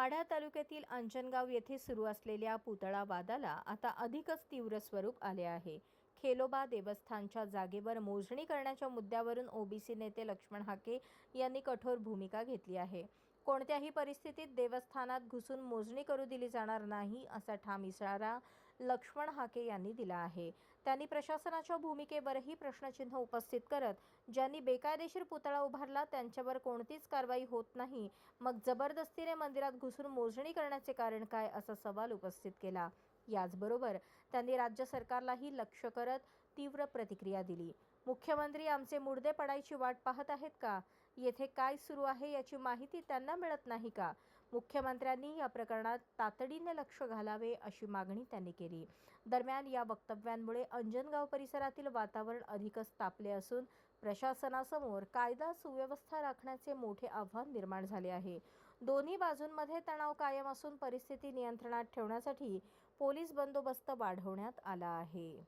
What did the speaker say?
माढा तालुक्यातील अंजनगाव येथे सुरू असलेल्या पुतळा वादाला आता अधिकच तीव्र स्वरूप आले आहे. खेलोबा देवस्थानच्या जागेवर मोजणी करण्याच्या मुद्द्यावरून ओबीसी नेते लक्ष्मण हाके यांनी कठोर भूमिका घेतली आहे. कोणत्याही परिस्थितीत देवस्थानात घुसून मोजणी करू दिली जाणार नाही असा ठाम इशारा लक्ष्मण हाके यांनी दिला आहे. त्यांनी प्रशासनाच्या भूमिकेवरही प्रश्नचिन्ह उपस्थित करत ज्यांनी बेकायदेशीर पुतळा उभारला त्यांच्यावर कोणतीच कारवाई होत नाही, मग जबरदस्तीने मंदिरात घुसून मोजणी करण्याचे कारण काय असा सवाल उपस्थित केला. याचबरोबर त्यांनी राज्य सरकारलाही लक्ष्य करत तीव्र प्रतिक्रिया दिली. मुख्यमंत्री आमचे मुर्दे पडायची वाट पाहत आहेत का? येथे काय सुरू आहे याची माहिती त्यांना मिळत नाही का? मुख्यमंत्र्यांनी या प्रकरणात तातडीने लक्ष घालावे अशी मागणी त्यांनी केली. दरम्यान या वक्तव्यांमुळे अंजनगाव परिसरातील वातावरण अधिकच तापले असून प्रशासनासमोर कायदा सुव्यवस्था राखण्याचे मोठे आव्हान निर्माण झाले आहे. दोन्ही बाजूंमध्ये तणाव कायम असून परिस्थिती नियंत्रणात ठेवण्यासाठी पोलीस बंदोबस्त वाढवण्यात आला आहे.